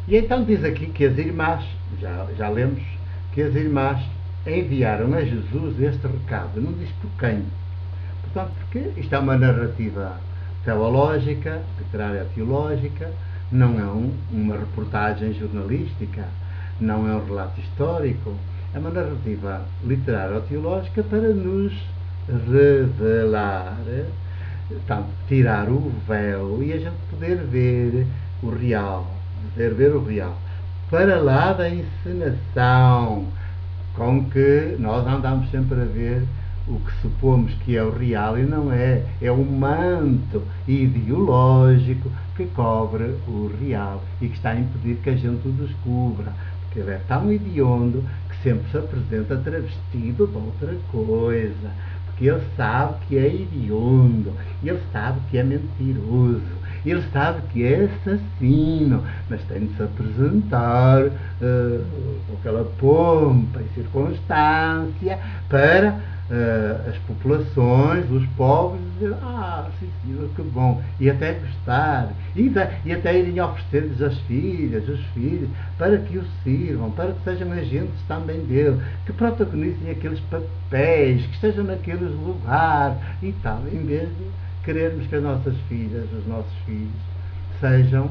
E então diz aqui que as irmãs, já lemos, que as irmãs enviaram a Jesus este recado. Não diz por quem. Portanto, porque isto é uma narrativa teológica, literária teológica, não é uma reportagem jornalística, não é um relato histórico, é uma narrativa literária ou teológica para nos revelar, portanto, tirar o véu e a gente poder ver o real, para lá da encenação com que nós andamos sempre a ver o que supomos que é o real e não é. É o manto ideológico que cobre o real e que está a impedir que a gente o descubra. Porque ele é tão hediondo que sempre se apresenta travestido de outra coisa. Porque ele sabe que é hediondo, ele sabe que é mentiroso, ele sabe que é assassino, mas tem de se apresentar com aquela pompa e circunstância para as populações, os povos, dizer: ah, sim senhor, que bom, e até gostar, e até irem oferecer-lhes as filhas, os filhos, para que o sirvam, para que sejam agentes também dele, que protagonizem aqueles papéis, que estejam naqueles lugares e tal, em vez de querermos que as nossas filhas, os nossos filhos, sejam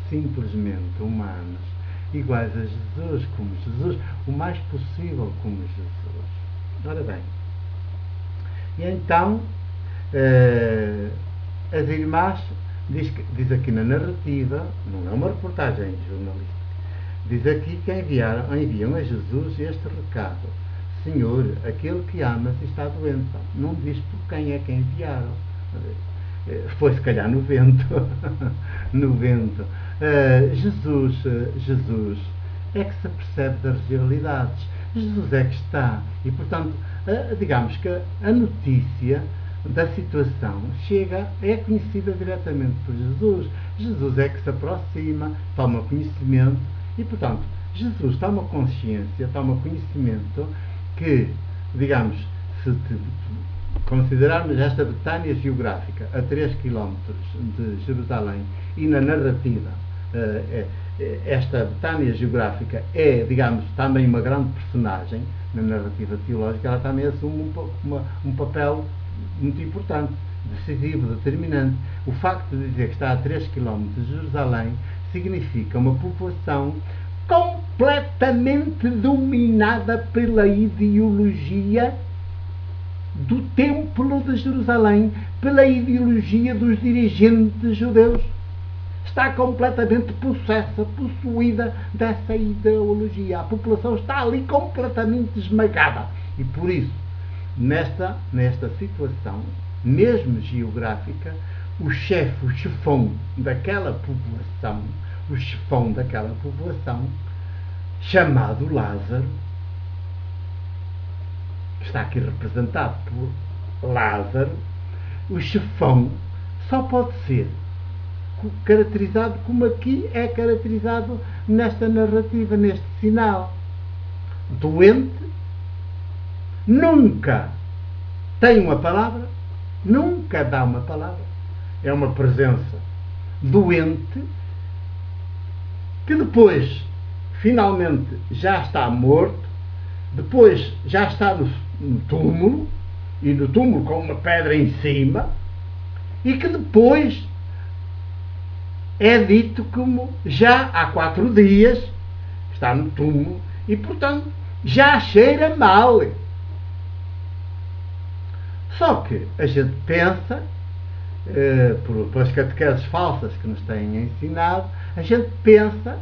simplesmente humanos, iguais a Jesus, como Jesus, o mais possível como Jesus. Ora bem, e então as irmãs, diz aqui na narrativa, não é uma reportagem jornalística, diz aqui que enviam a Jesus este recado: Senhor, aquele que amas está doente. Não diz por quem é que enviaram. Foi se calhar no vento. No vento. Jesus é que se percebe das realidades. Jesus é que está. E, portanto, digamos que a notícia da situação é conhecida diretamente por Jesus. Jesus é que se aproxima, toma conhecimento e, portanto, Jesus toma consciência, toma conhecimento que, digamos, se considerarmos esta Betânia geográfica a 3 km de Jerusalém e na narrativa esta Betânia geográfica é, digamos, também uma grande personagem na narrativa teológica, ela também assume um papel muito importante, decisivo, determinante. O facto de dizer que está a 3 km de Jerusalém significa uma população completamente dominada pela ideologia do Templo de Jerusalém, pela ideologia dos dirigentes judeus. Está completamente possuída dessa ideologia. A população está ali completamente esmagada. E por isso, nesta situação, mesmo geográfica, o chefão daquela população, chamado Lázaro, que está aqui representado por Lázaro, o chefão só pode ser caracterizado como aqui é caracterizado nesta narrativa, neste sinal: doente, nunca tem uma palavra, nunca dá uma palavra, é uma presença doente, que depois finalmente já está morto, depois já está no túmulo, e no túmulo com uma pedra em cima, e que depois é dito como já há 4 dias está no túmulo e, portanto, já cheira mal. Só que a gente pensa, pelas catequeses falsas que nos têm ensinado, a gente pensa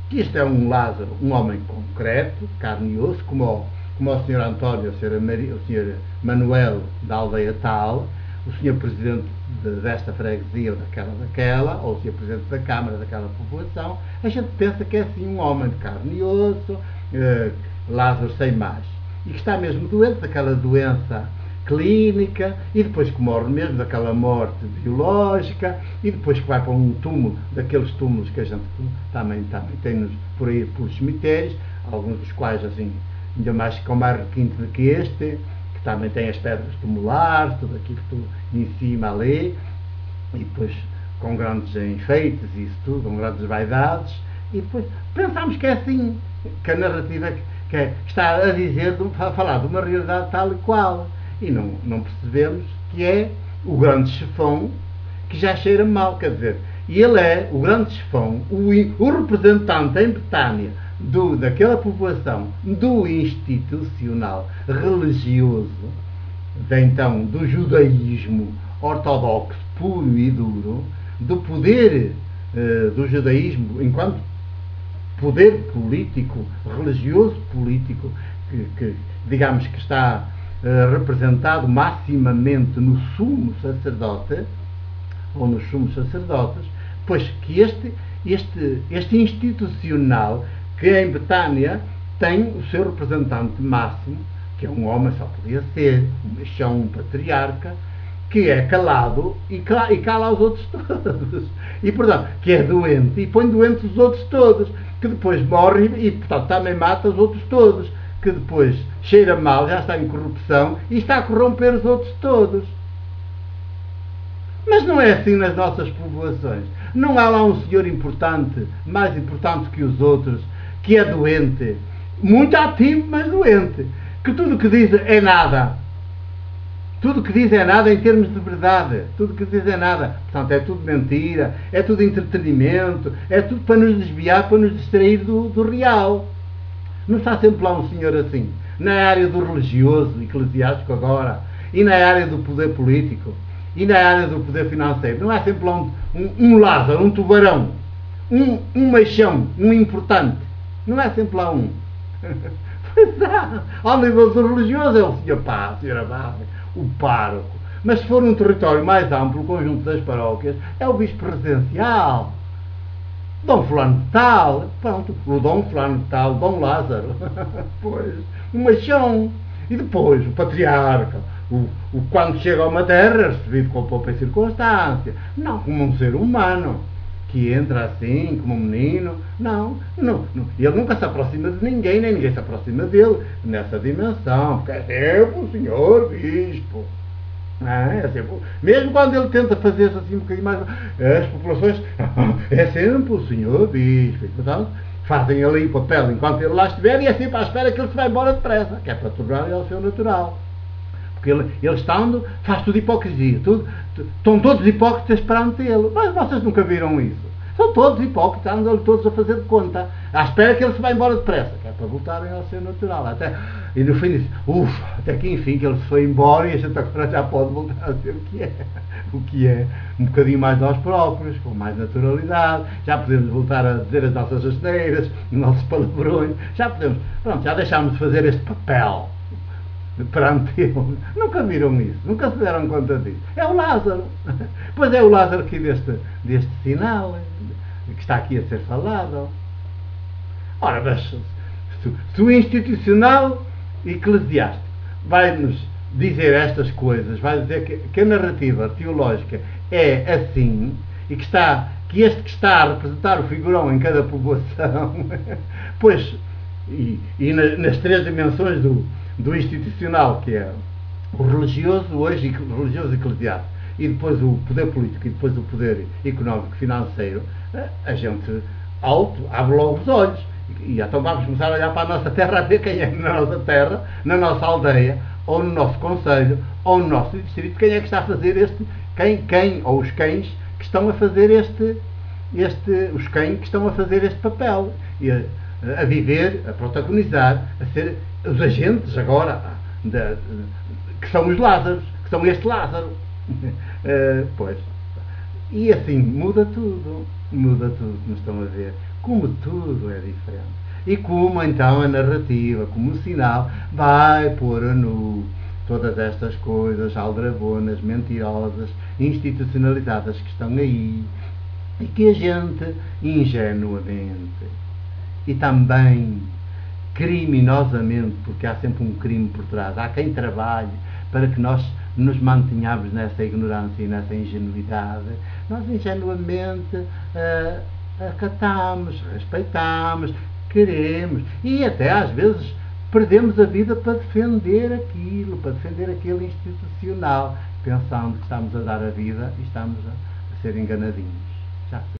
que isto é um Lázaro, um homem concreto, carne e osso, como o Sr. António, o Sr. Manuel da aldeia tal, o Sr. Presidente desta freguesia ou daquela, ou o Sr. Presidente da Câmara daquela população. A gente pensa que é assim um homem de carne e osso, Lázaro sem mais, e que está mesmo doente daquela doença clínica, e depois que morre mesmo daquela morte biológica, e depois que vai para um túmulo, daqueles túmulos que a gente também tem por aí pelos cemitérios, alguns dos quais assim, ainda mais com mais requinte do que este, que também tem as pedras tumulares, tudo aquilo em cima ali, e depois com grandes enfeites e isso tudo, com grandes vaidades, E depois pensamos que é assim, que a narrativa que está a dizer, a falar de uma realidade tal e qual. E não percebemos que é o grande chefão que já cheira mal, quer dizer, e ele é o grande chefão, o representante em Betânia daquela população do institucional religioso, então do judaísmo ortodoxo puro e duro, do poder do judaísmo enquanto poder político, religioso político, que digamos que está representado maximamente no sumo sacerdote, ou nos sumos sacerdotes, pois que este institucional, que em Betânia tem o seu representante máximo, que é um homem, só podia ser, um machão, um patriarca, que é calado e cala os outros todos. E, portanto, que é doente e põe doentes os outros todos, que depois morre e, portanto, também mata os outros todos, que depois cheira mal, já está em corrupção e está a corromper os outros todos. Mas não é assim nas nossas povoações. Não há lá um senhor importante, mais importante que os outros, que é doente, muito ativo, mas doente, que tudo o que diz é nada. Tudo o que diz é nada em termos de verdade. Tudo o que diz é nada. Portanto, é tudo mentira, é tudo entretenimento, é tudo para nos desviar, para nos distrair do real. Não está sempre lá um senhor assim. Na área do religioso, eclesiástico agora, e na área do poder político, e na área do poder financeiro. Não há sempre lá um Lázaro, um tubarão, um machão, um importante. Não é sempre lá um. Pois há. Ao nível do religioso é o Sr. Pá, a Sra. Barra, o pároco. Mas se for um território mais amplo, o conjunto das paróquias, é o bispo residencial. Dom fulano de tal, pronto, o Dom fulano de tal, Dom Lázaro, pois, o machão, e depois o patriarca, quando chega a uma terra é recebido com pompa e circunstância, não como um ser humano, que entra assim, como um menino, não, ele nunca se aproxima de ninguém, nem ninguém se aproxima dele, nessa dimensão, porque é sempre o senhor bispo. É sempre, mesmo quando ele tenta fazer-se assim um bocadinho mais, as populações, é sempre o senhor bispo, portanto, fazem ali o papel enquanto ele lá estiver e é sempre à espera que ele se vá embora depressa, que é para tornar ele ao seu natural. Porque ele estando, faz tudo hipocrisia, estão todos hipócritas perante ele, mas vocês nunca viram isso. São todos hipócritas, andam todos a fazer de conta, à espera que ele se vá embora depressa, que é para voltarem ao seu natural. E no fim diz, até que enfim que ele se foi embora e a gente agora já pode voltar a ser o que é um bocadinho mais nós próprios, com mais naturalidade, já podemos voltar a dizer as nossas asneiras, os nossos palavrões, já podemos, pronto, já deixámos de fazer este papel perante ele. Nunca viram isso, nunca se deram conta disso. É o Lázaro. Pois é o Lázaro aqui deste sinal que está aqui a ser falado. Ora, mas se o institucional eclesiástico vai-nos dizer estas coisas, vai dizer que a narrativa teológica é assim e que este que está a representar o figurão em cada povoação, pois, nas três dimensões do institucional, que é o religioso, hoje religioso eclesiástico, e depois o poder político e depois o poder económico financeiro, a gente abre logo os olhos. E então vamos começar a olhar para a nossa terra, a ver quem é na nossa terra, na nossa aldeia, ou no nosso concelho, ou no nosso distrito, quem é que está a fazer quem ou os cães que estão a fazer os cães que estão a fazer este papel, e a viver, a protagonizar, a ser os agentes agora, que são os Lázaros, que são este Lázaro. Pois. E assim, muda tudo, como estão a ver, como tudo é diferente. E como então a narrativa, como o sinal, vai pôr a nu todas estas coisas aldrabonas, mentirosas, institucionalizadas que estão aí, e que a gente, ingenuamente, e também criminosamente, porque há sempre um crime por trás, há quem trabalhe para que nós nos mantenhamos nessa ignorância e nessa ingenuidade, nós ingenuamente acatamos, respeitamos, queremos e até às vezes perdemos a vida para defender aquele institucional, pensando que estamos a dar a vida e estamos a ser enganadinhos. Já